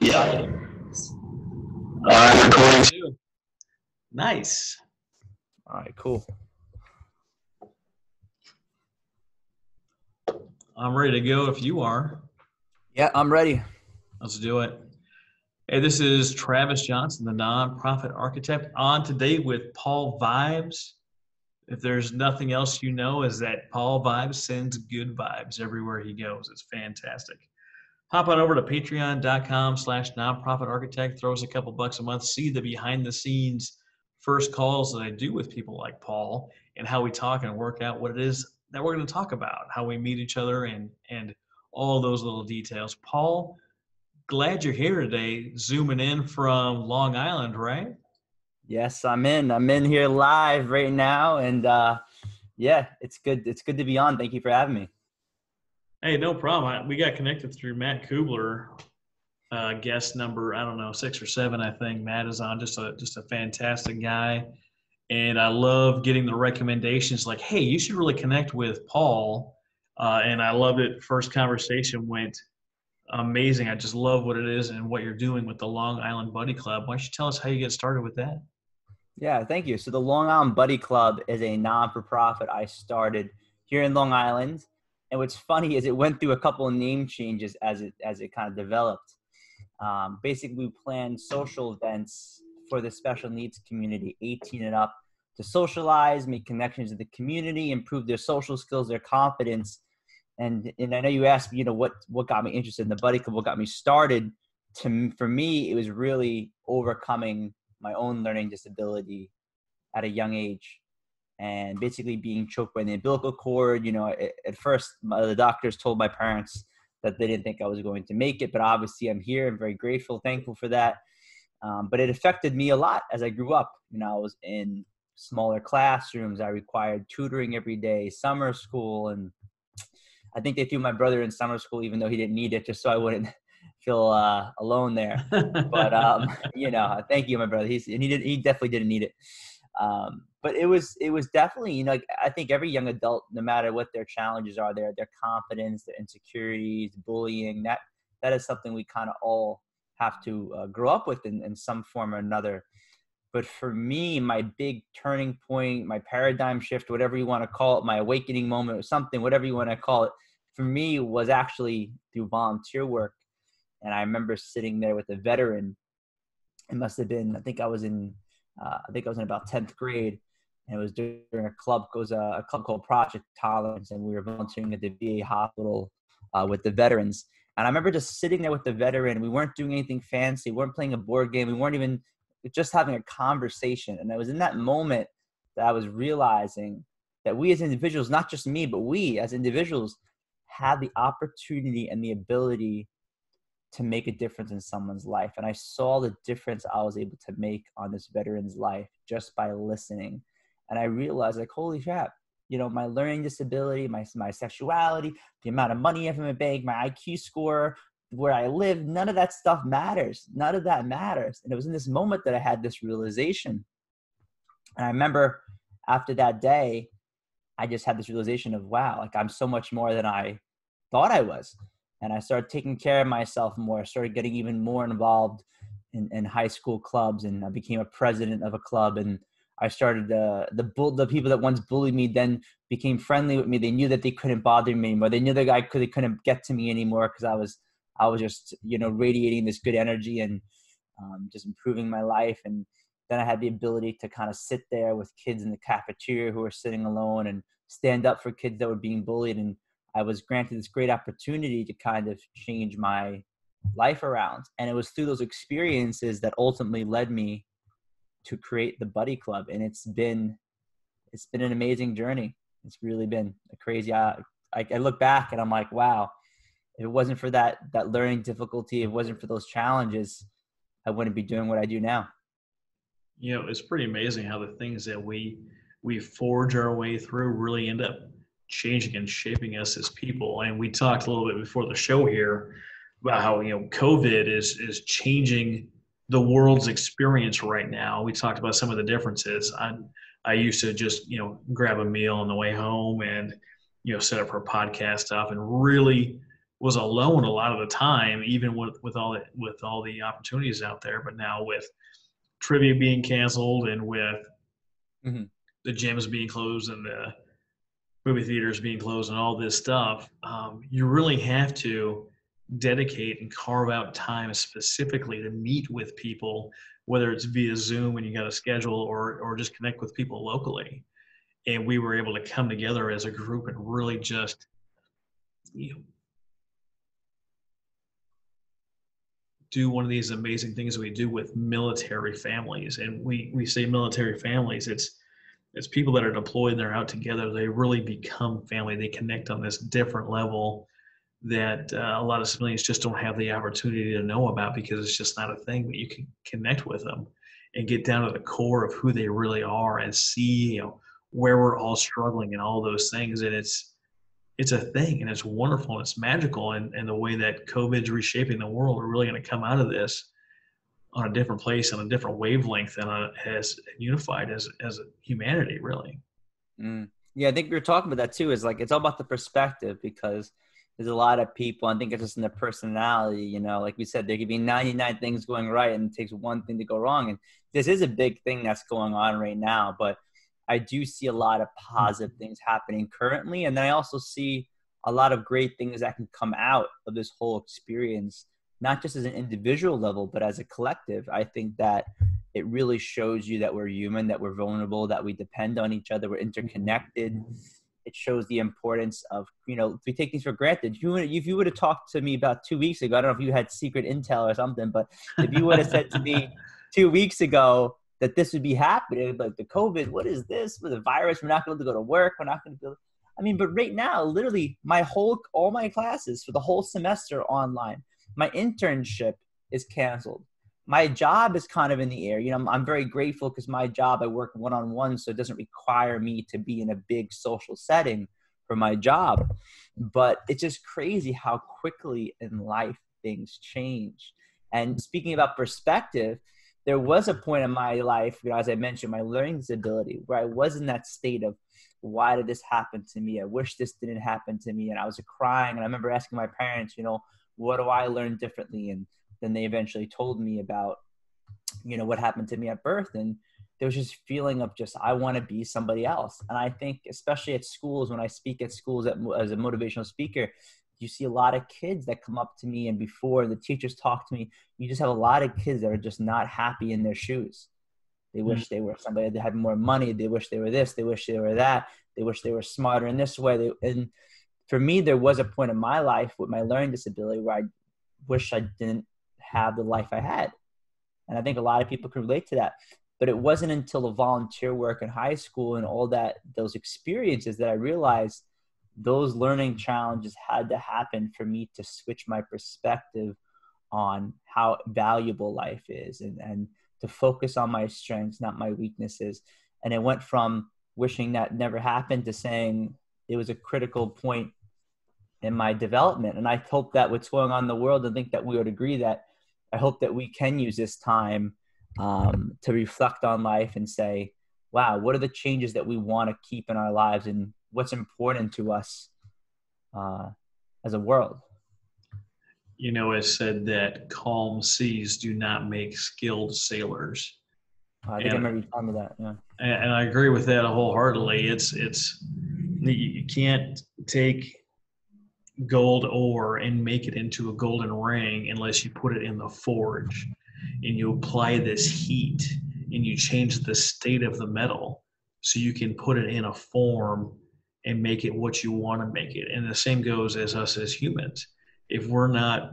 Yeah. I'm recording too. Nice. All right, cool. I'm ready to go if you are. Yeah, I'm ready. Let's do it. Hey, this is Travis Johnson, the nonprofit architect, on today with Paul Vibes. If there's nothing else you know, is that Paul Vibes sends good vibes everywhere he goes. It's fantastic. Hop on over to patreon.com/nonprofit architect. Throw us a couple bucks a month. See the behind the scenes first calls that I do with people like Paul and how we talk and work out what it is that we're going to talk about, how we meet each other and all those little details. Paul, glad you're here today, zooming in from Long Island, right? Yes, I'm in. I'm in here live right now, and yeah, it's good. It's good to be on. Thank you for having me. Hey, no problem. We got connected through Matt Kubler, guest number, I don't know, 6 or 7, I think. Matt is on, just a fantastic guy. And I love getting the recommendations like, hey, you should really connect with Paul. And I loved it. First conversation went amazing. I just love what it is and what you're doing with the Long Island Buddy Club. Why don't you tell us how you get started with that? Yeah, thank you. So the Long Island Buddy Club is a non-for-profit I started here in Long Island. And what's funny is it went through a couple of name changes as it kind of developed. Basically, we plan social events for the special needs community, 18 and up, to socialize, make connections with the community, improve their social skills, their confidence. And I know you asked me, what got me interested in the Buddy Club, what got me started. For me, it was really overcoming my own learning disability at a young age, and basically being choked by the umbilical cord. At first, the doctors told my parents that they didn't think I was going to make it, but obviously I'm here. I'm very grateful, thankful for that. But it affected me a lot as I grew up. I was in smaller classrooms. I required tutoring every day, summer school, and I think they threw my brother in summer school, even though he didn't need it, just so I wouldn't feel alone there. But thank you, my brother. He definitely didn't need it. But it was definitely, I think every young adult, no matter what their challenges are, their confidence, their insecurities, bullying, that is something we kind of all have to grow up with in some form or another. But for me, my big turning point, my paradigm shift, whatever you want to call it, my awakening moment or something, whatever you want to call it, for me was actually through volunteer work. And I remember sitting there with a veteran. It must have been, I think I was in about 10th grade. And it was during a club called Project Tolerance. And we were volunteering at the VA hospital with the veterans. And I remember just sitting there with the veteran. We weren't doing anything fancy. We weren't playing a board game. We weren't even just having a conversation. And it was in that moment that I was realizing that we as individuals, not just me, but we as individuals, have the opportunity and the ability to make a difference in someone's life. And I saw the difference I was able to make on this veteran's life just by listening. And I realized, like, holy crap, my learning disability, my sexuality, the amount of money I have in my bank, my IQ score, where I live, none of that stuff matters. None of that matters. And it was in this moment that I had this realization. And I remember after that day, I just had this realization of, wow, like I'm so much more than I thought I was. And I started taking care of myself more. I started getting even more involved in high school clubs, and I became a president of a club. And I started the people that once bullied me then became friendly with me. They knew that they couldn't bother me anymore. They knew that they couldn't get to me anymore because I was just radiating this good energy and just improving my life. And then I had the ability to kind of sit there with kids in the cafeteria who were sitting alone and stand up for kids that were being bullied. And I was granted this great opportunity to kind of change my life around. And it was through those experiences that ultimately led me to create the Buddy Club. And it's been an amazing journey. It's really been a crazy, I look back and I'm like, wow, if it wasn't for that learning difficulty, if it wasn't for those challenges, I wouldn't be doing what I do now. It's pretty amazing how the things that we forge our way through really end up changing and shaping us as people. And we talked a little bit before the show here about how COVID is changing the world's experience right now. We talked about some of the differences. I used to just grab a meal on the way home and set up for podcast stuff and really was alone a lot of the time, even with all the opportunities out there. But now with trivia being canceled and with Hmm. the gyms being closed and the movie theaters being closed and all this stuff, you really have to dedicate and carve out time specifically to meet with people, whether it's via Zoom when you got a schedule or just connect with people locally. And we were able to come together as a group and really just, you know, do one of these amazing things we do with military families. And we say military families, it's people that are deployed and they're out together. They really become family. They connect on this different level that a lot of civilians just don't have the opportunity to know about because it's just not a thing. But you can connect with them and get down to the core of who they really are and see, where we're all struggling and all those things. And it's a thing, and it's wonderful and it's magical. And the way that COVID's reshaping the world, we're really going to come out of this on a different place, on a different wavelength, and as unified as a humanity, really. Mm. Yeah, I think we were talking about that too. Is like it's all about the perspective because there's a lot of people. I think it's just in their personality. Like we said, there could be 99 things going right, and it takes one thing to go wrong. And this is a big thing that's going on right now. But I do see a lot of positive things happening currently, and then I also see a lot of great things that can come out of this whole experience, not just as an individual level, but as a collective. I think that it really shows you that we're human, that we're vulnerable, that we depend on each other, we're interconnected. It shows the importance of, we take things for granted. If you would have talked to me about 2 weeks ago, I don't know if you had secret intel or something, but if you would have said to me 2 weeks ago that this would be happening, like the COVID, what is this? With the virus, we're not going to go to work. We're not going to go. I mean, but right now, literally all my classes for the whole semester are online. My internship is canceled. My job is kind of in the air. I'm very grateful because my job, I work one-on-one, so it doesn't require me to be in a big social setting for my job. But it's just crazy how quickly in life things change. And speaking about perspective, there was a point in my life, as I mentioned, my learning disability, where I was in that state of, why did this happen to me? I wish this didn't happen to me. And I was crying. And I remember asking my parents, what do I learn differently? And then they eventually told me about, what happened to me at birth. And there was just feeling of just, I want to be somebody else. And I think, especially at schools, when I speak at schools as a motivational speaker, you see a lot of kids that come up to me, and before the teachers talk to me, you just have a lot of kids that are just not happy in their shoes. They wish they were somebody that had more money. They wish they were this. They wish they were that. They wish they were smarter in this way. And for me, there was a point in my life with my learning disability where I wish I didn't have the life I had. And I think a lot of people can relate to that. But it wasn't until the volunteer work in high school and all that, those experiences, that I realized those learning challenges had to happen for me to switch my perspective on how valuable life is, and to focus on my strengths, not my weaknesses. And it went from wishing that never happened to saying it was a critical point in my development. And I hope that what's going on in the world, I think that we would agree that I hope that we can use this time to reflect on life and say, wow, what are the changes that we want to keep in our lives, and what's important to us as a world? It's said that calm seas do not make skilled sailors. I think I And remember you telling me that. Yeah. and I agree with that wholeheartedly. It's you can't take gold ore and make it into a golden ring unless you put it in the forge and you apply this heat and you change the state of the metal so you can put it in a form and make it what you want to make it. And the same goes as us as humans. If we're not,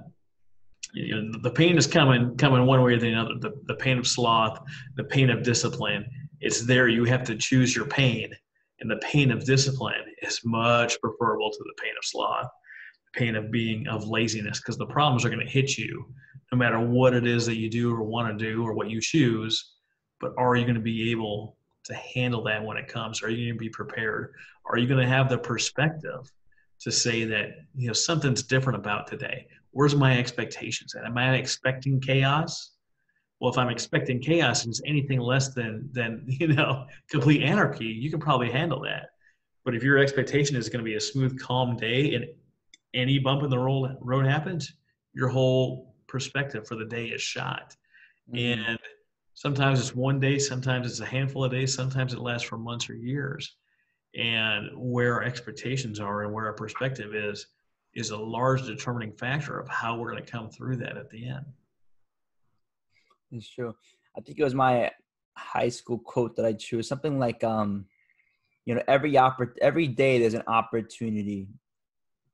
the pain is coming one way or the other. The pain of sloth, the pain of discipline, it's there. You have to choose your pain. And the pain of discipline is much preferable to the pain of sloth, pain of laziness, because the problems are going to hit you no matter what it is that you do or want to do or what you choose. But are you going to be able to handle that when it comes? Are you going to be prepared? Are you going to have the perspective to say that something's different about today? Where's my expectations at? Am I expecting chaos? Well, if I'm expecting chaos and it's anything less than complete anarchy, you can probably handle that. But if your expectation is going to be a smooth, calm day, and any bump in the road happens, your whole perspective for the day is shot. Mm, And sometimes it's one day, sometimes it's a handful of days, sometimes it lasts for months or years. And where our expectations are and where our perspective is a large determining factor of how we're going to come through that at the end. it's true. I think it was my high school quote that I chose, something like, every day there's an opportunity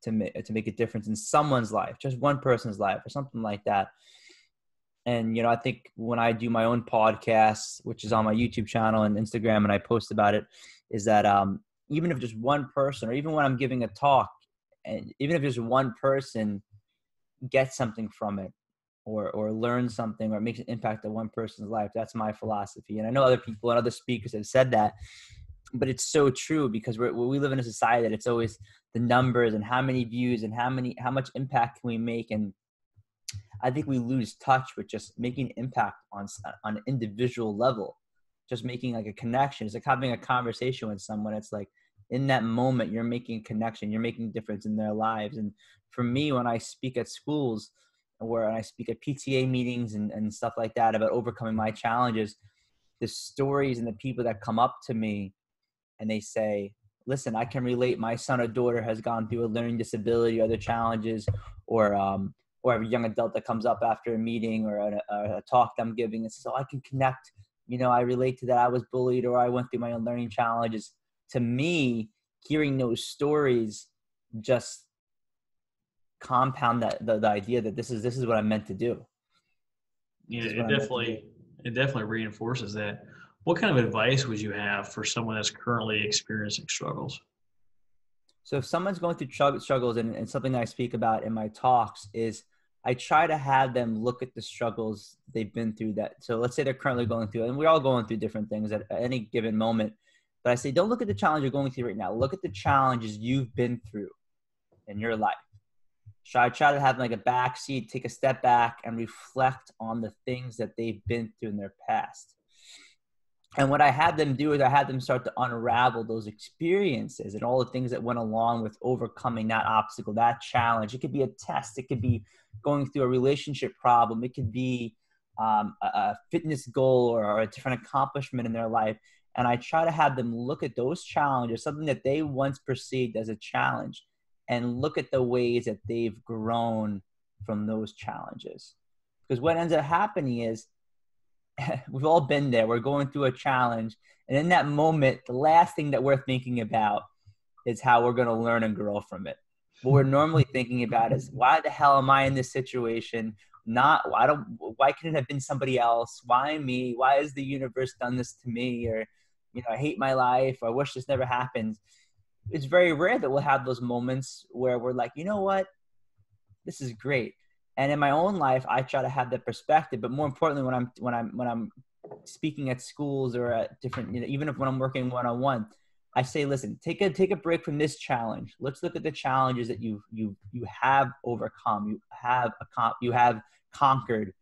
to make a difference in someone's life, just one person's life, or something like that. And I think when I do my own podcast, which is on my YouTube channel and Instagram, and I post about it, is that even if just one person, or even when I'm giving a talk, and even if just one person gets something from it, or learns something, or makes an impact on one person's life, that's my philosophy. And I know other people and other speakers have said that, but it's so true, because we live in a society that it's always the numbers and how many views and how much impact can we make. And I think we lose touch with just making impact on an individual level, just making like a connection. It's like having a conversation with someone. It's like in that moment, you're making a connection, you're making a difference in their lives. And for me, when I speak at schools, where I speak at PTA meetings and stuff like that about overcoming my challenges, the stories and the people that come up to me and they say, listen, I can relate. My son or daughter has gone through a learning disability or other challenges, or a young adult that comes up after a meeting or a talk that I'm giving. And so I can connect, I relate to that. I was bullied, or I went through my own learning challenges. To me, hearing those stories just compound the idea that this is what I'm meant to do. You This know, is what I'm meant to do. it definitely reinforces that. What kind of advice would you have for someone that's currently experiencing struggles? So if someone's going through struggles, and something that I speak about in my talks is, I try to have them look at the struggles they've been through. That, so let's say they're currently going through, and we're all going through different things at any given moment. But I say, don't look at the challenge you're going through right now. Look at the challenges you've been through in your life. So I try to have like a back seat, take a step back, and reflect on the things that they've been through in their past. And what I had them do is I had them start to unravel those experiences and all the things that went along with overcoming that obstacle, that challenge. It could be a test. It could be going through a relationship problem. It could be a fitness goal, or a different accomplishment in their life. And I try to have them look at those challenges, something that they once perceived as a challenge, and look at the ways that they've grown from those challenges. Because what ends up happening is, we've all been there. We're going through a challenge. And in that moment, the last thing that we're thinking about is how we're going to learn and grow from it. What we're normally thinking about is, why the hell am I in this situation? Why couldn't it have been somebody else? Why me? Why has the universe done this to me? Or, I hate my life. Or I wish this never happened. It's very rare that we'll have those moments where we're like, you know what? This is great. And in my own life, I try to have that perspective. But more importantly, when I'm speaking at schools or at different, even if when I'm working one-on-one, I say, listen, take a break from this challenge. Let's look at the challenges that you have overcome, you have conquered.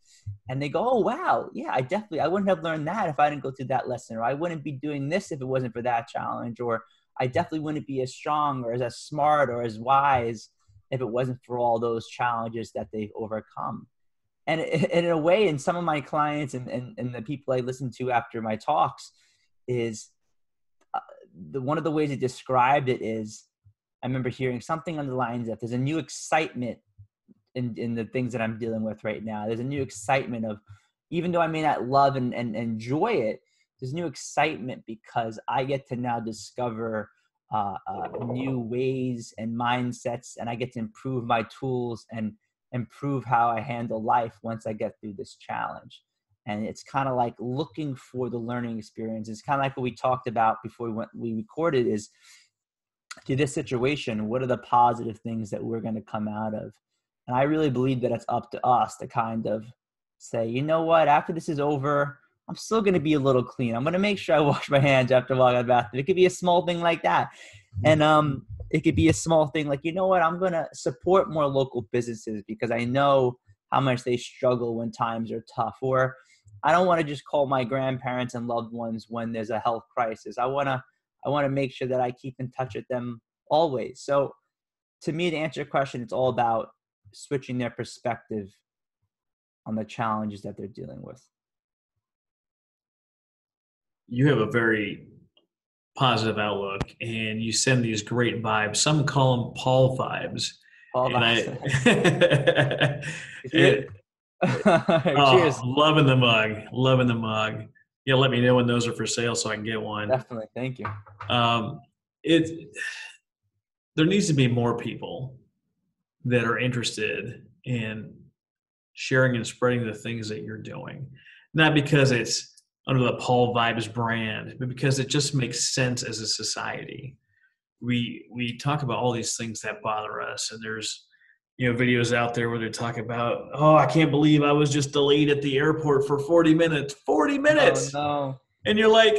And they go, oh wow, yeah, I wouldn't have learned that if I didn't go through that lesson, or I wouldn't be doing this if it wasn't for that challenge, or I definitely wouldn't be as strong or as smart or as wise if it wasn't for all those challenges that they've overcome. And in a way, in some of my clients and the people I listen to after my talks, is one of the ways they described it is, I remember hearing something on the lines that there's a new excitement in the things that I'm dealing with right now. There's a new excitement of, even though I may not love and enjoy it, there's new excitement because I get to now discover new ways and mindsets, and I get to improve my tools and improve how I handle life once I get through this challenge. And it's kind of like looking for the learning experience. It's kind of like what we talked about before we recorded, is to this situation, what are the positive things that we're going to come out of? And I really believe that it's up to us to kind of say, you know what, after this is over, I'm still going to be a little clean. I'm going to make sure I wash my hands after walking out of the bathroom. It could be a small thing like that. And it could be a small thing like, you know what, I'm going to support more local businesses because I know how much they struggle when times are tough. Or I don't want to just call my grandparents and loved ones when there's a health crisis. I want to make sure that I keep in touch with them always. So to me, to answer your question, it's all about switching their perspective on the challenges that they're dealing with. You have a very positive outlook, and you send these great vibes. Some call them Paul vibes, All and about it, oh, cheers. loving the mug, loving the mug. Yeah, let me know when those are for sale so I can get one. Definitely. Thank you. Um, it there needs to be more people that are interested in sharing and spreading the things that you're doing, not because it's under the Paul Vibes brand, but because it just makes sense as a society. We talk about all these things that bother us, and there's videos out there where they talk about, oh, I can't believe I was just delayed at the airport for 40 minutes. 40 Oh minutes. no. And you're like,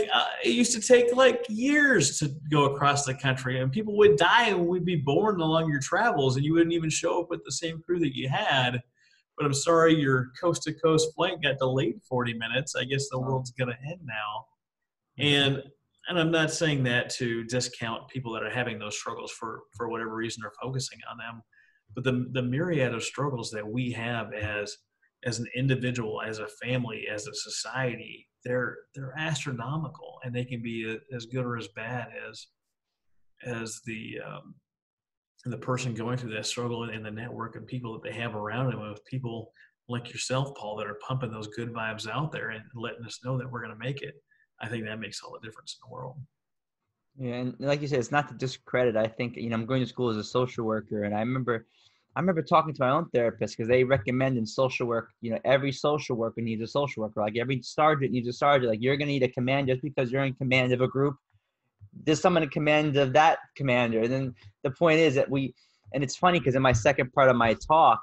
it used to take like years to go across the country, and people would die and would be born along your travels, and you wouldn't even show up with the same crew that you had. But I'm sorry, your coast to coast flight got delayed 40 minutes. I guess the Oh. world's going to end now. And I'm not saying that to discount people that are having those struggles for whatever reason or focusing on them, but the myriad of struggles that we have as an individual, as a family, as a society, they're astronomical, and they can be as good or as bad as the person going through that struggle, and the network of people that they have around them, with people like yourself, Paul, that are pumping those good vibes out there and letting us know that we're going to make it. I think that makes all the difference in the world. Yeah, and like you said, it's not to discredit. I think, I'm going to school as a social worker, and I remember talking to my own therapist, because they recommend in social work, every social worker needs a social worker. Like every sergeant needs a sergeant. Like you're going to need a command just because you're in command of a group. There's someone in command of that commander. And then the point is that and it's funny because in my second part of my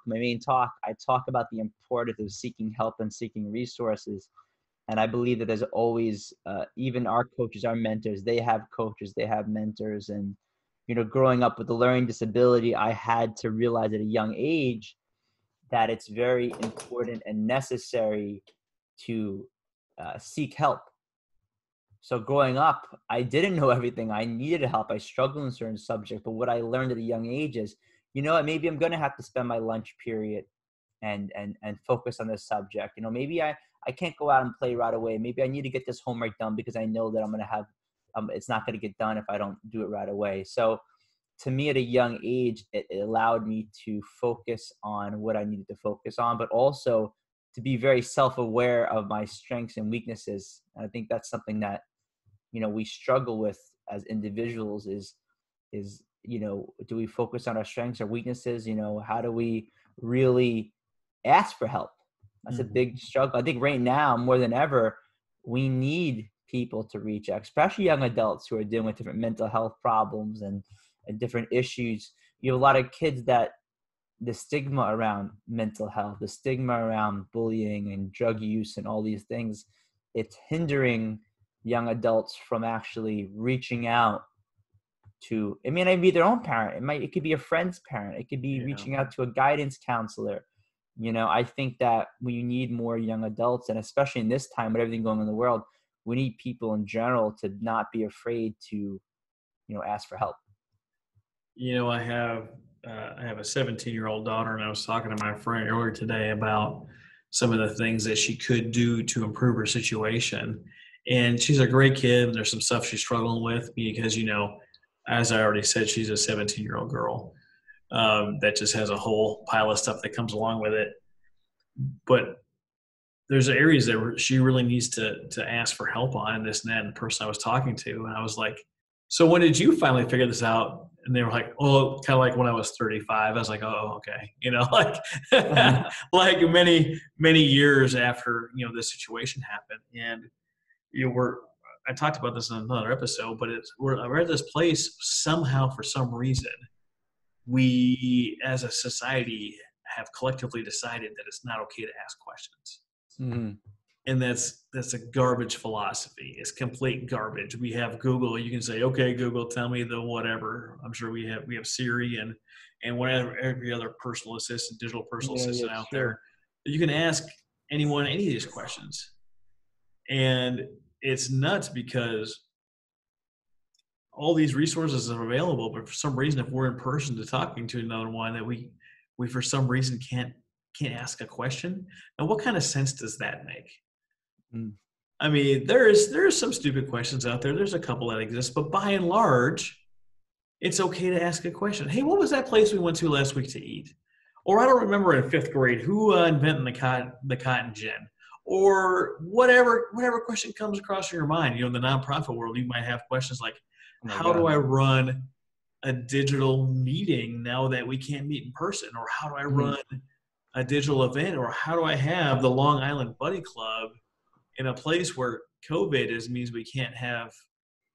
main talk, I talk about the importance of seeking help and seeking resources. And I believe that there's always, even our coaches, our mentors, they have coaches, they have mentors. And, growing up with a learning disability, I had to realize at a young age that it's very important and necessary to seek help. So growing up, I didn't know everything. I needed help. I struggled in certain subjects. But what I learned at a young age is, maybe I'm going to have to spend my lunch period and focus on this subject. Maybe I can't go out and play right away. Maybe I need to get this homework done because I know that I'm going to have, it's not going to get done if I don't do it right away. So to me at a young age, it allowed me to focus on what I needed to focus on, but also to be very self-aware of my strengths and weaknesses. And I think that's something that, we struggle with as individuals is, do we focus on our strengths or weaknesses? How do we really ask for help? That's a big struggle. I think right now, more than ever, we need people to reach out, especially young adults who are dealing with different mental health problems and different issues. You have a lot of kids that the stigma around mental health, the stigma around bullying and drug use and all these things, it's hindering young adults from actually reaching out to, it may not be their own parent. It could be a friend's parent. It could be reaching out to a guidance counselor. I think that we need more young adults, and especially in this time with everything going on in the world, we need people in general to not be afraid to, ask for help. I have a 17-year-old daughter, and I was talking to my friend earlier today about some of the things that she could do to improve her situation. And she's a great kid, and there's some stuff she's struggling with because, as I already said, she's a 17-year-old girl that just has a whole pile of stuff that comes along with it. But there's areas that she really needs to ask for help on, and this and that. And the person I was talking to, and I was like, so when did you finally figure this out? And they were like, oh, kind of like when I was 35. I was like, oh, okay. Like, like many, many years after, this situation happened. And, I talked about this in another episode, but we're at this place somehow, for some reason, we as a society have collectively decided that it's not okay to ask questions. Mm-hmm. And that's a garbage philosophy. It's complete garbage. We have Google. You can say, okay, Google, tell me the whatever. I'm sure we have Siri and whatever, every other personal assistant, digital personal assistant out there. You can ask anyone any of these questions. And it's nuts because all these resources are available, but for some reason, if we're in person to talking to another one, that we for some reason can't ask a question. And what kind of sense does that make? Mm. I mean, there's some stupid questions out there. There's a couple that exist, but by and large, it's okay to ask a question. Hey, what was that place we went to last week to eat? Or I don't remember in fifth grade who invented the cotton gin, or whatever question comes across your mind. In the nonprofit world, you might have questions like, Oh my how do God. I run a digital meeting now that we can't meet in person? Or how do I Mhm. run a digital event? Or how do I have the Long Island Buddy Club in a place where COVID means we can't have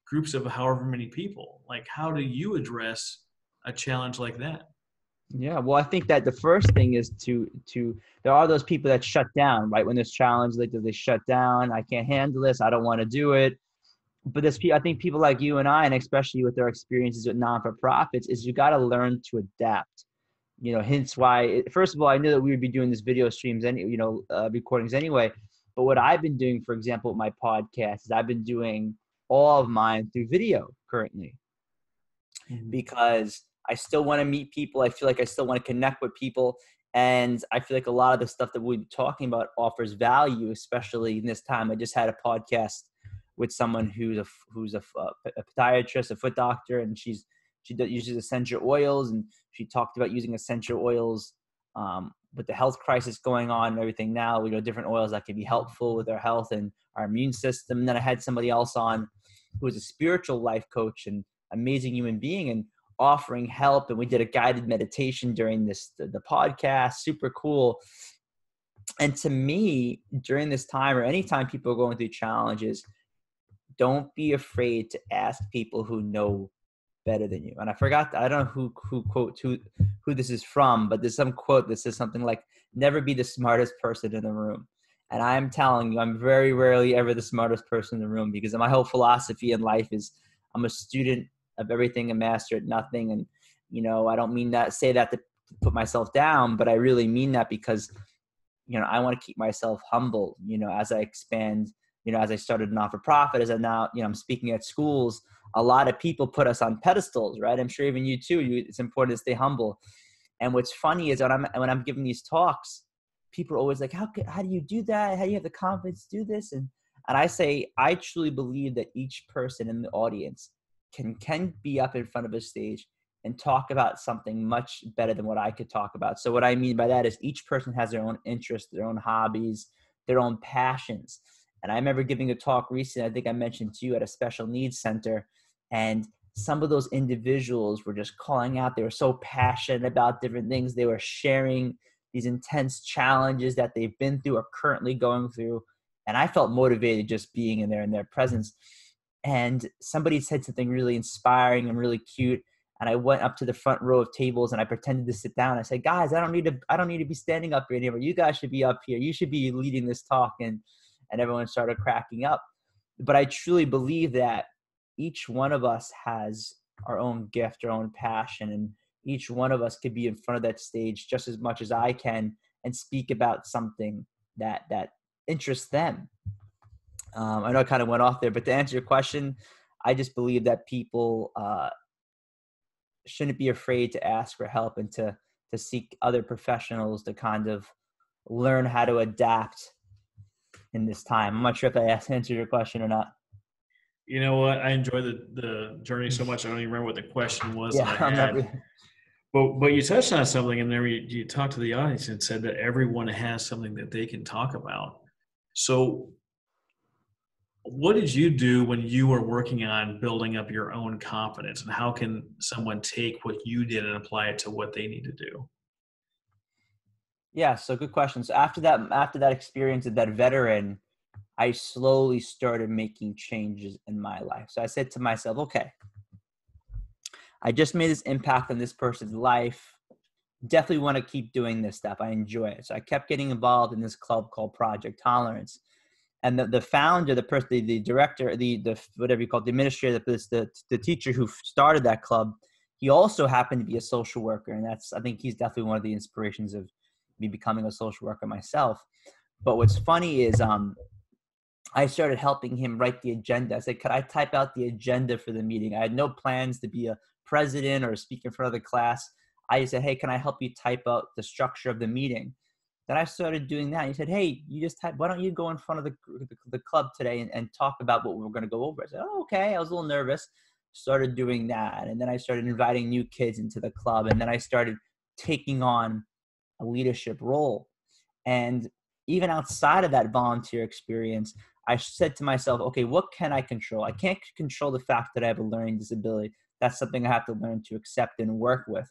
groups of however many people? Like, how do you address a challenge like that? Yeah, well, I think that the first thing is there are those people that shut down, right? When there's challenge, like they shut down. I can't handle this. I don't want to do it. But I think people like you and I, and especially with their experiences with non-for-profits, is you got to learn to adapt. Hence why, first of all, I knew that we would be doing this video streams and, recordings anyway. But what I've been doing, for example, with my podcast is I've been doing all of mine through video currently, Mhm. because I still want to meet people. I feel like I still want to connect with people. And I feel like a lot of the stuff that we're talking about offers value, especially in this time. I just had a podcast with someone who's a podiatrist, a foot doctor, and she uses essential oils, and she talked about using essential oils with the health crisis going on and everything now. Different oils that can be helpful with our health and our immune system. And then I had somebody else on who was a spiritual life coach and amazing human being, and offering help. And we did a guided meditation during the podcast. Super cool. And to me, during this time, or anytime people are going through challenges, don't be afraid to ask people who know better than you. And I don't know who this is from, but there's some quote that says something like, never be the smartest person in the room. And I'm telling you, I'm very rarely ever the smartest person in the room, because my whole philosophy in life is I'm a student of everything and master at nothing. And, I don't mean that, say that to put myself down, but I really mean that because, I want to keep myself humble, as I expand, as I started a not-for-profit, as I now, I'm speaking at schools. A lot of people put us on pedestals, right? I'm sure even you too, it's important to stay humble. And what's funny is when I'm giving these talks, people are always like, how do you do that? How do you have the confidence to do this? And I say, I truly believe that each person in the audience can be up in front of a stage and talk about something much better than what I could talk about. So what I mean by that is each person has their own interests, their own hobbies, their own passions. And I remember giving a talk recently, I think I mentioned to you, at a special needs center, and some of those individuals were just calling out. They were so passionate about different things. They were sharing these intense challenges that they've been through or currently going through. And I felt motivated just being in their presence. And somebody said something really inspiring and really cute. And I went up to the front row of tables and I pretended to sit down. I said, guys, I don't need to be standing up here anymore. You guys should be up here. You should be leading this talk. And everyone started cracking up. But I truly believe that each one of us has our own gift, our own passion, and each one of us could be in front of that stage just as much as I can and speak about something that interests them. I know I kind of went off there, but to answer your question, I just believe that people shouldn't be afraid to ask for help and to seek other professionals to kind of learn how to adapt in this time. I'm not sure if I answered your question or not. You know what? I enjoy the journey so much. I don't even remember what the question was that Yeah, I I'm not had. really. But you touched on something, and there you talked to the audience and said that everyone has something that they can talk about. So, what did you do when you were working on building up your own confidence, and how can someone take what you did and apply it to what they need to do? Yeah, so good question. So after that experience of that veteran, I slowly started making changes in my life. So I said to myself, okay, I just made this impact on this person's life. Definitely want to keep doing this stuff. I enjoy it. So I kept getting involved in this club called Project Tolerance. And the founder, the person, the director, the whatever you call it, the administrator, the teacher who started that club, he also happened to be a social worker. And I think he's definitely one of the inspirations of me becoming a social worker myself. But what's funny is I started helping him write the agenda. I said, could I type out the agenda for the meeting? I had no plans to be a president or speak in front of the class. I just said, hey, can I help you type out the structure of the meeting? Then I started doing that. He said, hey, you just type, why don't you go in front of the club today and talk about what we're going to go over? I said, oh, okay. I was a little nervous. Started doing that. And then I started inviting new kids into the club. And then I started taking on a leadership role. And even outside of that volunteer experience, I said to myself, okay, what can I control? I can't control the fact that I have a learning disability. That's something I have to learn to accept and work with.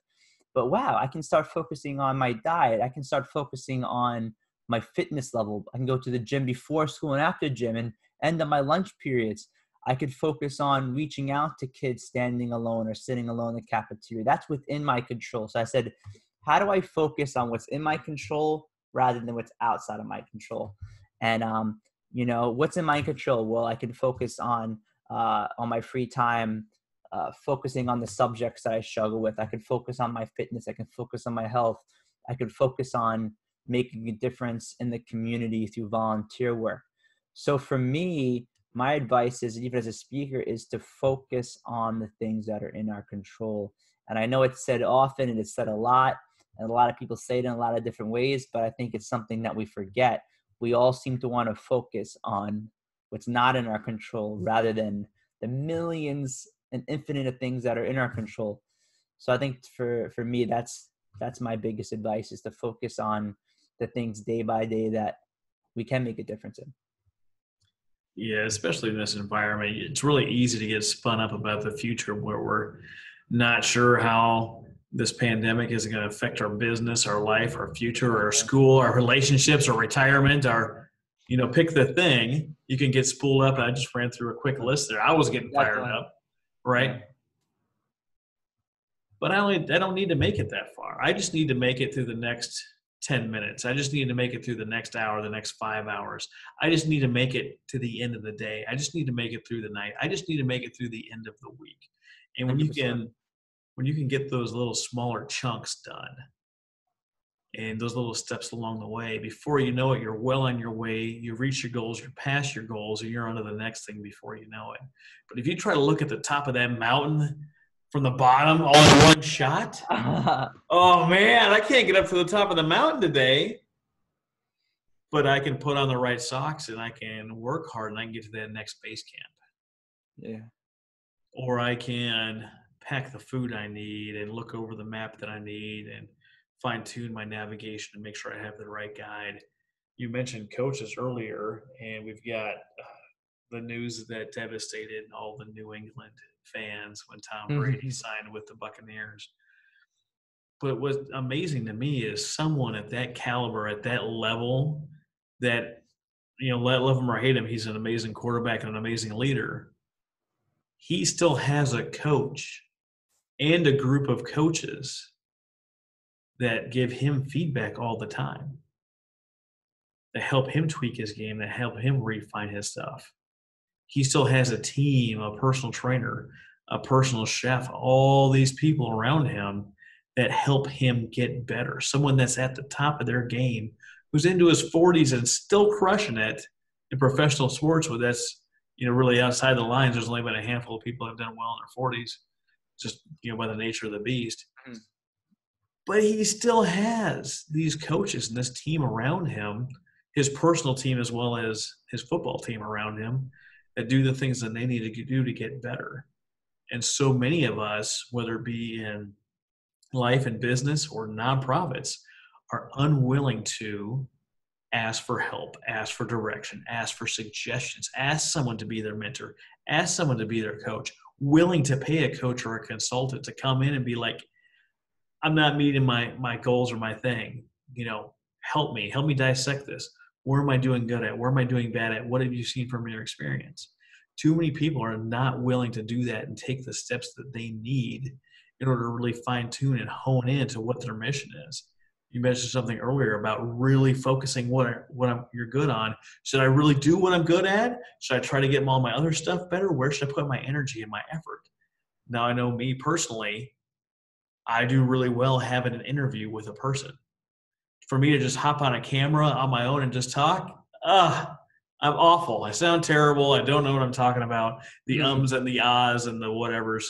But wow, I can start focusing on my diet. I can start focusing on my fitness level. I can go to the gym before school and after gym and end of my lunch periods. I could focus on reaching out to kids standing alone or sitting alone in the cafeteria. That's within my control. So I said, how do I focus on what's in my control rather than what's outside of my control? And what's in my control? Well, I can focus on my free time, focusing on the subjects that I struggle with. I can focus on my fitness. I can focus on my health. I can focus on making a difference in the community through volunteer work. So for me, my advice is, even as a speaker, is to focus on the things that are in our control. And I know it's said often and it's said a lot, and a lot of people say it in a lot of different ways, but I think it's something that we forget. We all seem to want to focus on what's not in our control rather than the millions and infinite of things that are in our control. So I think for me, that's my biggest advice, is to focus on the things day by day that we can make a difference in. Yeah, especially in this environment, it's really easy to get spun up about the future where we're not sure how this pandemic is going to affect our business, our life, our future, our school, our relationships, our retirement, pick the thing. You can get spooled up. And I just ran through a quick list there. I was getting fired up, right? Yeah. But I don't need to make it that far. I just need to make it through the next 10 minutes. I just need to make it through the next hour, the next 5 hours. I just need to make it to the end of the day. I just need to make it through the night. I just need to make it through the end of the week. And when 100%. you can get those little smaller chunks done and those little steps along the way, before you know it, you're well on your way. You reach your goals, you're past your goals, and you're on to the next thing before you know it. But if you try to look at the top of that mountain from the bottom all in one shot, oh man, I can't get up to the top of the mountain today. But I can put on the right socks and I can work hard and I can get to that next base camp. Yeah. Or I can pack the food I need and look over the map that I need and fine tune my navigation and make sure I have the right guide. You mentioned coaches earlier, and we've got the news that devastated all the New England fans when Tom Brady signed with the Buccaneers. But what's amazing to me is someone at that caliber, at that level, that, love him or hate him, he's an amazing quarterback and an amazing leader. He still has a coach and a group of coaches that give him feedback all the time, that help him tweak his game, that help him refine his stuff. He still has a team, a personal trainer, a personal chef, all these people around him that help him get better. Someone that's at the top of their game, who's into his 40s and still crushing it in professional sports, where that's, really outside the lines. There's only been a handful of people that have done well in their 40s, just, by the nature of the beast. Mhm. But he still has these coaches and this team around him, his personal team as well as his football team around him, that do the things that they need to do to get better. And so many of us, whether it be in life and business or nonprofits, are unwilling to ask for help, ask for direction, ask for suggestions, ask someone to be their mentor, ask someone to be their coach, willing to pay a coach or a consultant to come in and be like, I'm not meeting my goals or my thing. Help me dissect this. Where am I doing good at? Where am I doing bad at? What have you seen from your experience? Too many people are not willing to do that and take the steps that they need in order to really fine tune and hone in to what their mission is. You mentioned something earlier about really focusing you're good on. Should I really do what I'm good at? Should I try to get all my other stuff better? Where should I put my energy and my effort? Now, I know me personally, I do really well having an interview with a person. For me to just hop on a camera on my own and just talk, I'm awful. I sound terrible. I don't know what I'm talking about. The Mhm. ums and the ahs and the whatevers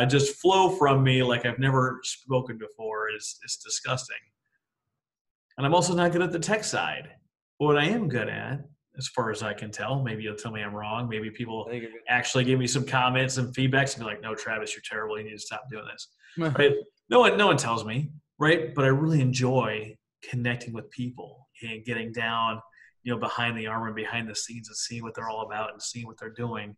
just flow from me like I've never spoken before. It's disgusting. And I'm also not good at the tech side. What I am good at, as far as I can tell, maybe you'll tell me I'm wrong. Maybe I people think you're actually give me some comments and feedbacks and be like, "No, Travis, you're terrible. You need to stop doing this." good. Right? No one tells me, right? But I really enjoy connecting with people and getting down, behind the armor and behind the scenes and seeing what they're all about and seeing what they're doing.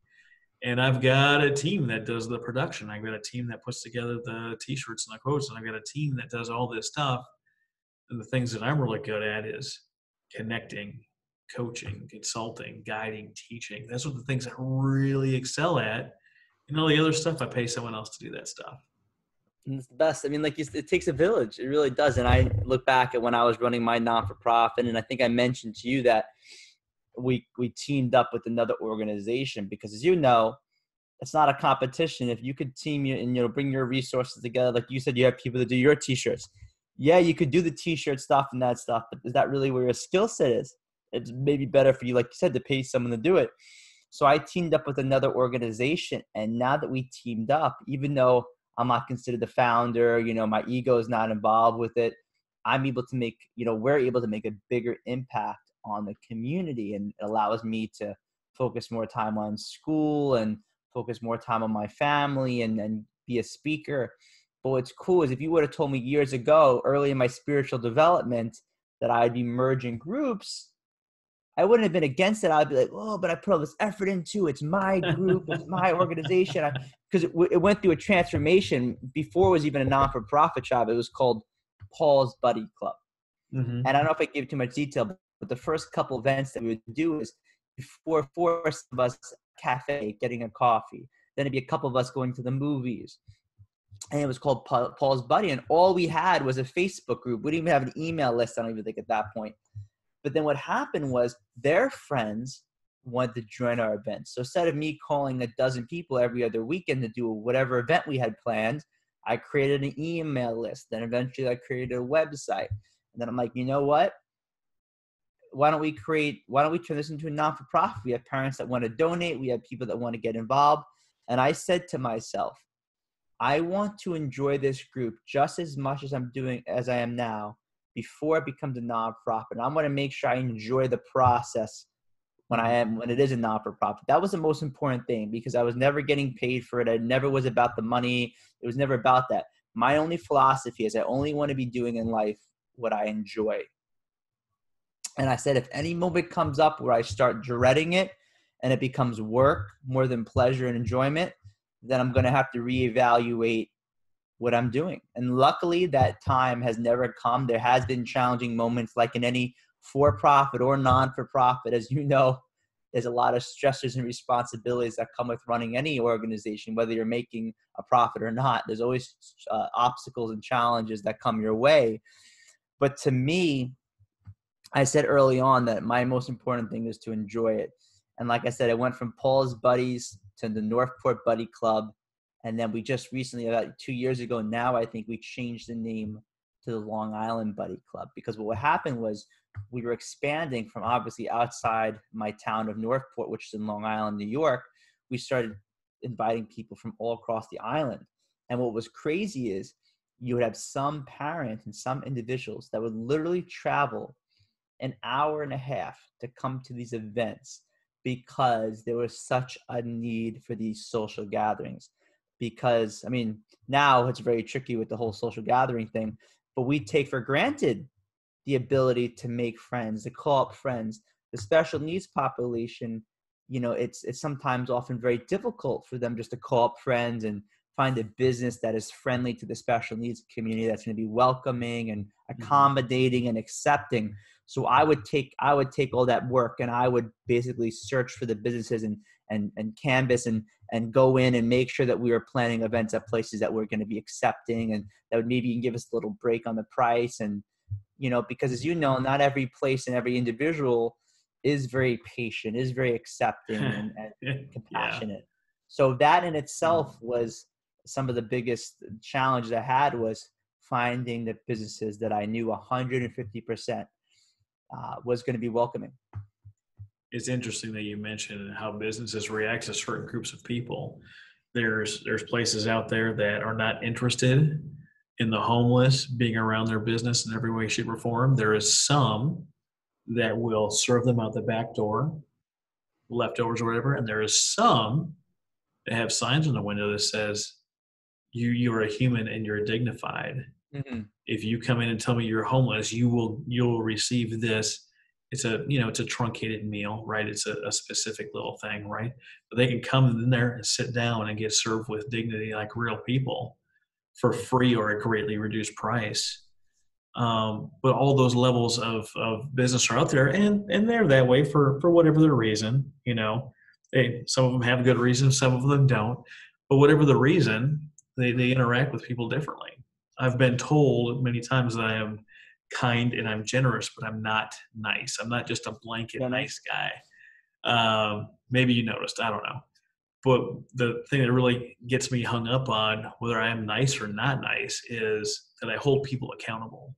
And I've got a team that does the production. I've got a team that puts together the t-shirts and the quotes, and I've got a team that does all this stuff. And the things that I'm really good at is connecting, coaching, consulting, guiding, teaching. Those are the things I really excel at. And all the other stuff, I pay someone else to do that stuff. And it's the best. I mean, like it takes a village. It really does. And I look back at when I was running my non-for-profit, and I think I mentioned to you that we teamed up with another organization because, as you know, it's not a competition. If you could team you and bring your resources together, like you said, you have people that do your t-shirts. Yeah, you could do the t-shirt stuff and that stuff, but is that really where your skill set is? It's maybe better for you, like you said, to pay someone to do it. So I teamed up with another organization, and now that we teamed up, even though I'm not considered the founder, my ego is not involved with it, I'm able to make, we're able to make a bigger impact on the community, and it allows me to focus more time on school and focus more time on my family and be a speaker. But what's cool is if you would have told me years ago, early in my spiritual development, that I'd be merging groups, I wouldn't have been against it. I'd be like, oh, but I put all this effort into it. It's my group. It's my organization. Because it went through a transformation before it was even a non-for-profit job. It was called Paul's Buddy Club. Mm-hmm. And I don't know if I give too much detail, but the first couple events that we would do is before four of us cafe getting a coffee. Then it'd be a couple of us going to the movies. And it was called Paul's Buddy. And all we had was a Facebook group. We didn't even have an email list, I don't even think, at that point. But then what happened was their friends wanted to join our events. So instead of me calling a dozen people every other weekend to do whatever event we had planned, I created an email list. Then eventually I created a website. And then I'm like, you know what? Why don't we turn this into a non-for-profit? We have parents that want to donate. We have people that want to get involved. And I said to myself, I want to enjoy this group just as much as I am now before it becomes a nonprofit. And I'm going to make sure I enjoy the process when it is a non-for-profit. That was the most important thing because I was never getting paid for it. It never was about the money. It was never about that. My only philosophy is I only want to be doing in life what I enjoy. And I said, if any moment comes up where I start dreading it and it becomes work more than pleasure and enjoyment, then I'm going to have to reevaluate what I'm doing. And luckily that time has never come. There has been challenging moments like in any for-profit or non-for-profit. As you know, there's a lot of stressors and responsibilities that come with running any organization, whether you're making a profit or not. There's always obstacles and challenges that come your way. But to me, I said early on that my most important thing is to enjoy it. And like I said, I went from Paul's Buddies to the Northport Buddy Club. And then we just recently, about 2 years ago now, I think we changed the name to the Long Island Buddy Club. Because what happened was we were expanding from obviously outside my town of Northport, which is in Long Island, New York. We started inviting people from all across the island. And what was crazy is you would have some parents and some individuals that would literally travel an hour and a half to come to these events because there was such a need for these social gatherings. Because, I mean, now it's very tricky with the whole social gathering thing, but we take for granted the ability to make friends, to call up friends. The special needs population, it's sometimes often very difficult for them just to call up friends and find a business that is friendly to the special needs community, that's going to be welcoming and accommodating and accepting. So I would take all that work and I would basically search for the businesses and canvas and go in and make sure that we were planning events at places that were going to be accepting and that would maybe even give us a little break on the price. And, because as you know, not every place and every individual is very patient, is very accepting and Yeah. compassionate. So that in itself was some of the biggest challenges I had, was finding the businesses that I knew 150% was going to be welcoming. It's interesting that you mentioned how businesses react to certain groups of people. There's places out there that are not interested in the homeless being around their business in every way, shape, or form. There is some that will serve them out the back door, leftovers or whatever, and there is some that have signs on the window that says you are a human and you're dignified. Hmm. If you come in and tell me you're homeless, you'll receive this. It's a truncated meal, right? It's a specific little thing, right? But they can come in there and sit down and get served with dignity like real people for free or a greatly reduced price. But all those levels of business are out there, and they're that way for whatever the reason. Some of them have good reasons, some of them don't. But whatever the reason, they interact with people differently. I've been told many times that I am kind and I'm generous, but I'm not nice. I'm not just a blanket You know, nice guy. Maybe you noticed. I don't know. But the thing that really gets me hung up on whether I am nice or not nice is that I hold people accountable.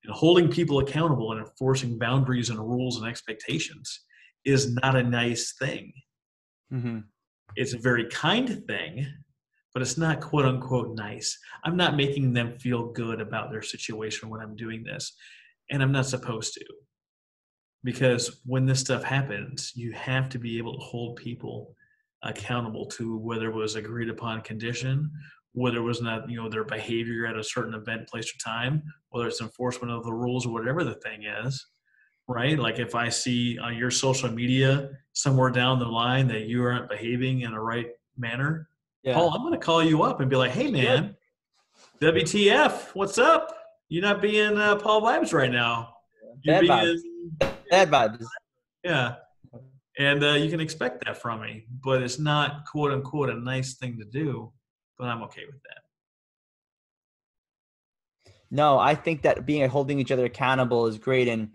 And holding people accountable and enforcing boundaries and rules and expectations is not a nice thing. hmm. It's a very kind thing, but it's not quote unquote nice. I'm not making them feel good about their situation when I'm doing this, and I'm not supposed to. Because when this stuff happens, you have to be able to hold people accountable to whether it was agreed upon condition, whether it was not, their behavior at a certain event, place, or time, whether it's enforcement of the rules or whatever the thing is, right? Like if I see on your social media somewhere down the line that you aren't behaving in a right manner, Yeah, Paul, I'm going to call you up and be like, hey, should. man, WTF, what's up? You're not being Paul Vibes right now. You're Bad vibes. being, Bad vibes. yeah. And you can expect that from me, but it's not quote unquote a nice thing to do, but I'm okay with that. No, I think that being holding each other accountable is great. And,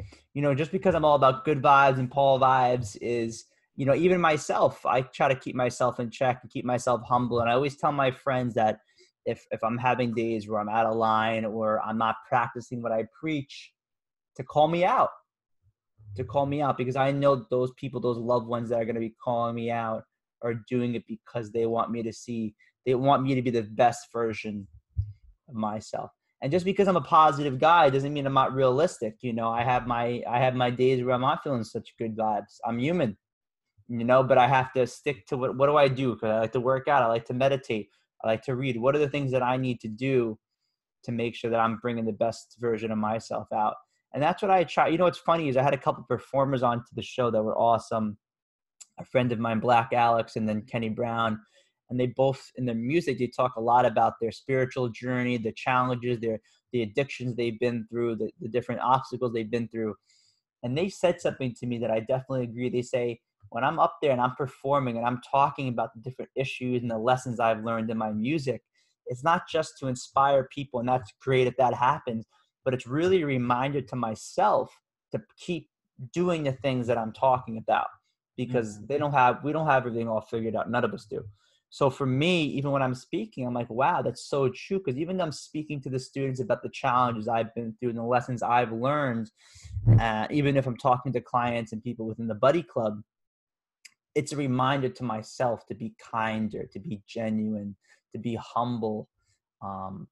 just because I'm all about good vibes and Paul vibes is, even myself, I try to keep myself in check and keep myself humble. And I always tell my friends that if I'm having days where I'm out of line or I'm not practicing what I preach, to call me out, because I know those people, those loved ones that are going to be calling me out are doing it because they want me to be the best version of myself. And just because I'm a positive guy doesn't mean I'm not realistic. I have my days where I'm not feeling such good vibes. I'm human, but I have to stick to what do I do? Because I like to work out. I like to meditate. I like to read. What are the things that I need to do to make sure that I'm bringing the best version of myself out? And that's what I try. What's funny is I had a couple performers onto the show that were awesome. A friend of mine, Black Alex, and then Kenny Brown. And they both, in their music, they talk a lot about their spiritual journey, the challenges, the addictions they've been through, the different obstacles they've been through. And they said something to me that I definitely agree. They say, when I'm up there and I'm performing and I'm talking about the different issues and the lessons I've learned in my music, it's not just to inspire people, and that's great if that happens, but it's really a reminder to myself to keep doing the things that I'm talking about, because Mhm. we don't have everything all figured out. None of us do. So for me, even when I'm speaking, I'm like, wow, that's so true. Because even though I'm speaking to the students about the challenges I've been through and the lessons I've learned, even if I'm talking to clients and people within the buddy club, it's a reminder to myself to be kinder, to be genuine, to be humble,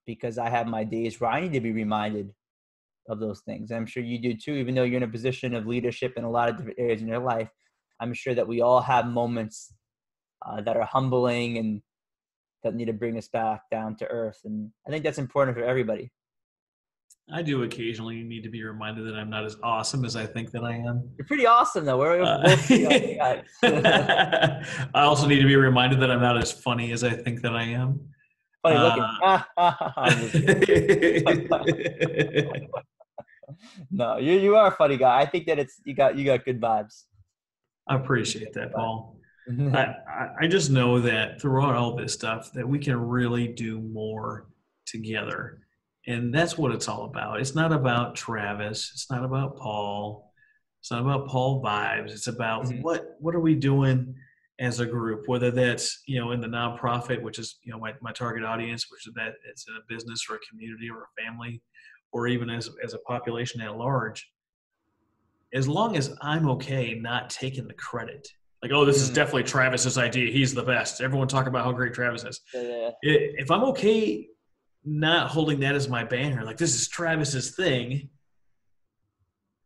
because I have my days where I need to be reminded of those things. And I'm sure you do too, even though you're in a position of leadership in a lot of different areas in your life. I'm sure that we all have moments that are humbling and that need to bring us back down to earth. And I think that's important for everybody. I do occasionally need to be reminded that I'm not as awesome as I think that I am. You're pretty awesome, though. We're both pretty awesome guys. I also need to be reminded that I'm not as funny as I think that I am. Funny Uh, looking. I'm just kidding. No, you are a funny guy. I think that you got good vibes. I I think you appreciate got good that, vibes. Paul. I just know that throughout all this stuff that we can really do more together. And that's what it's all about. It's not about Travis. It's not about Paul. It's not about Paul vibes. It's about Mhm. what are we doing as a group, whether that's, in the nonprofit, which is, my target audience, which is that it's in a business or a community or a family, or even as a population at large. as long as I'm okay not taking the credit, like, oh, this is definitely Travis's idea. He's the best. Everyone talk about how great Travis is. Yeah. If I'm okay not holding that as my banner, like this is Travis's thing,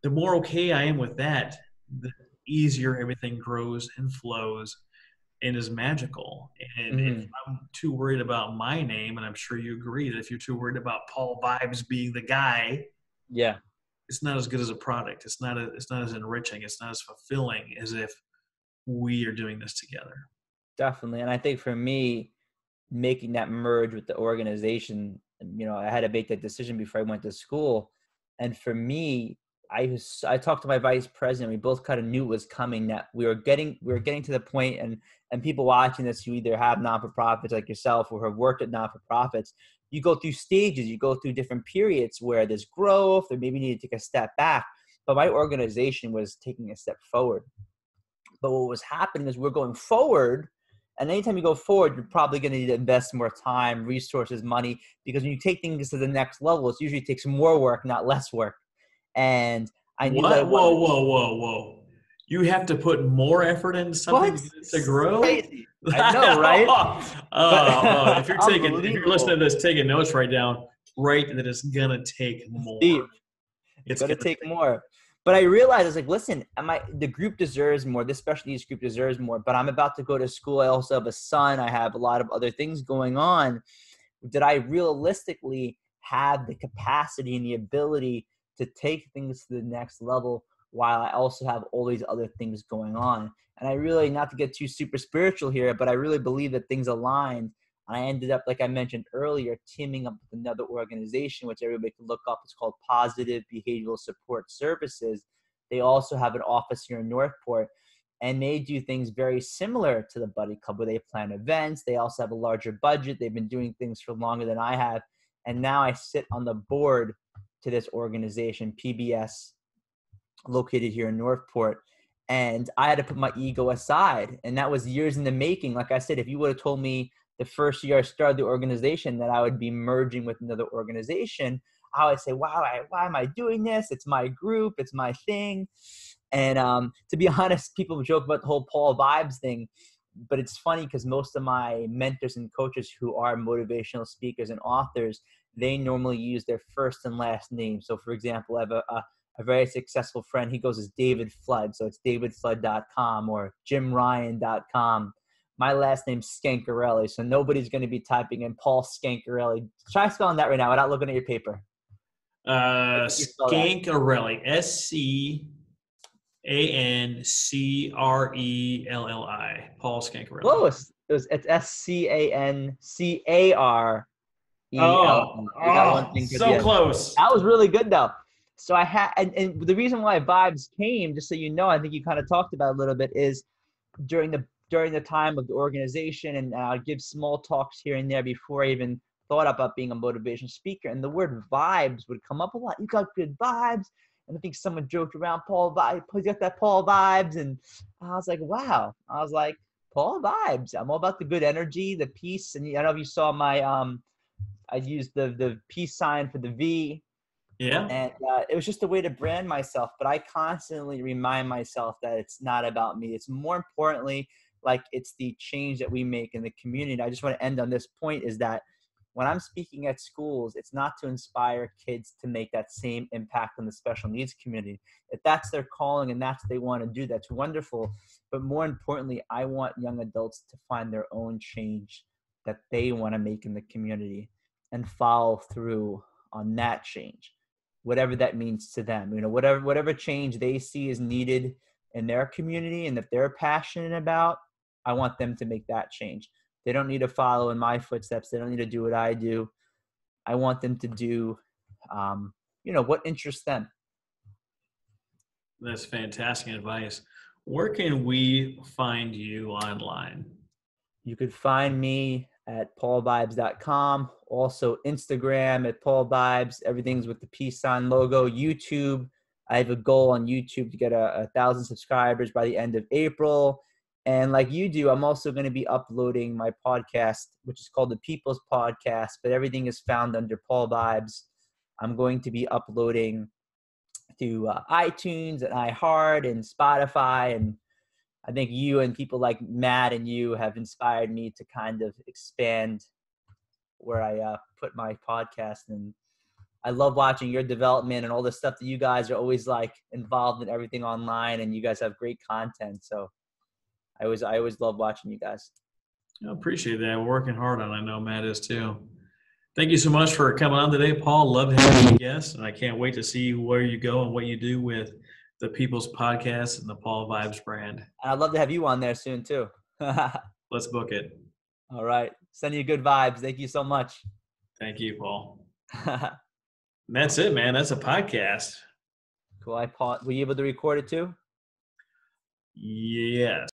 the more okay I am with that, the easier everything grows and flows and is magical. And if Mm-hmm. I'm too worried about my name, and I'm sure you agree that if you're too worried about Paul Vibes being the guy, Yeah. it's not as good as a product. It's not as enriching. It's not as fulfilling as if we are doing this together. Definitely. And I think for me, making that merge with the organization, I had to make that decision before I went to school. And for me, I talked to my vice president. We both kind of knew it was coming, that we were getting to the point, and people watching this who either have non-for-profits like yourself or have worked at non-for-profits, you go through stages, you go through different periods where there's growth or maybe you need to take a step back. But my organization was taking a step forward. But what was happening is we're going forward. And anytime you go forward, you're probably going to need to invest more time, resources, money, because when you take things to the next level, it usually takes more work, not less work. And I knew that I What? Whoa, wanted whoa, whoa, whoa. You have to put more effort into something what? to get it to This is grow? crazy. I know, right? But Oh, if you're listening unbelievable. to this, taking notes right down, right, that it's gonna take It's more. deep. It's It's going to gonna take take more. But I realized, I was like, listen, the group deserves more. This special needs group deserves more. But I'm about to go to school. I also have a son. I have a lot of other things going on. Did I realistically have the capacity and the ability to take things to the next level while I also have all these other things going on? And I really, not to get too super spiritual here, but I really believe that things aligned. I ended up, like I mentioned earlier, teaming up with another organization, which everybody can look up. It's called Positive Behavioral Support Services. They also have an office here in Northport, and they do things very similar to the Buddy Club, where they plan events. They also have a larger budget. They've been doing things for longer than I have. And now I sit on the board to this organization, PBS, located here in Northport. And I had to put my ego aside. And that was years in the making. Like I said, if you would have told me the first year I started the organization that I would be merging with another organization, I would say, wow, why am I doing this? It's my group. It's my thing. And to be honest, people joke about the whole Paul Vibes thing, but it's funny because most of my mentors and coaches who are motivational speakers and authors, they normally use their first and last name. So for example, I have a very successful friend. He goes as David Flood. So it's davidflood.com or jimryan.com. My last name's Scancarelli. So nobody's going to be typing in Paul Scancarelli. Try spelling that right now without looking at your paper. How do you spell that? Scancarelli, Scancarelli, Paul Scancarelli. Close. It's Scancarelli. You got one thing for the So end. close. That was really good though. So I had, and the reason why Vibes came, just so you know, I think you kind of talked about it a little bit, is during the time of the organization, and I'd give small talks here and there before I even thought about being a motivational speaker. And the word vibes would come up a lot. You got good vibes. And I think someone joked around, Paul Vibes, you got that Paul Vibes. And I was like, wow. I was like, Paul Vibes. I'm all about the good energy, the peace. And I don't know if you saw my, I used the peace sign for the V. Yeah. And it was just a way to brand myself. But I constantly remind myself that it's not about me. It's more importantly, like it's the change that we make in the community. And I just want to end on this point, is that when I'm speaking at schools, it's not to inspire kids to make that same impact on the special needs community. If that's their calling and that's what they want to do, that's wonderful. But more importantly, I want young adults to find their own change that they want to make in the community and follow through on that change, whatever that means to them. Whatever change they see is needed in their community and that they're passionate about, I want them to make that change. They don't need to follow in my footsteps. They don't need to do what I do. I want them to do, what interests them. That's fantastic advice. Where can we find you online? You could find me at paulvibes.com. Also Instagram at paulvibes. Everything's with the peace sign logo. YouTube. I have a goal on YouTube to get 1,000 subscribers by the end of April. And like you do, I'm also going to be uploading my podcast, which is called the People's Podcast, but everything is found under Paul Vibes. I'm going to be uploading to iTunes and iHeart and Spotify. And I think you and people like Matt and you have inspired me to kind of expand where I put my podcast. And I love watching your development and all the stuff that you guys are always like involved in everything online, and you guys have great content. So I always love watching you guys. I appreciate that. We're working hard on it. I know Matt is too. Thank you so much for coming on today, Paul. Love having you guest, and I can't wait to see where you go and what you do with the People's Podcast and the Paul Vibes brand. And I'd love to have you on there soon too. Let's book it. All right. Send you good vibes. Thank you so much. Thank you, Paul. And that's it, man. That's a podcast. Cool. Were you able to record it too? Yes.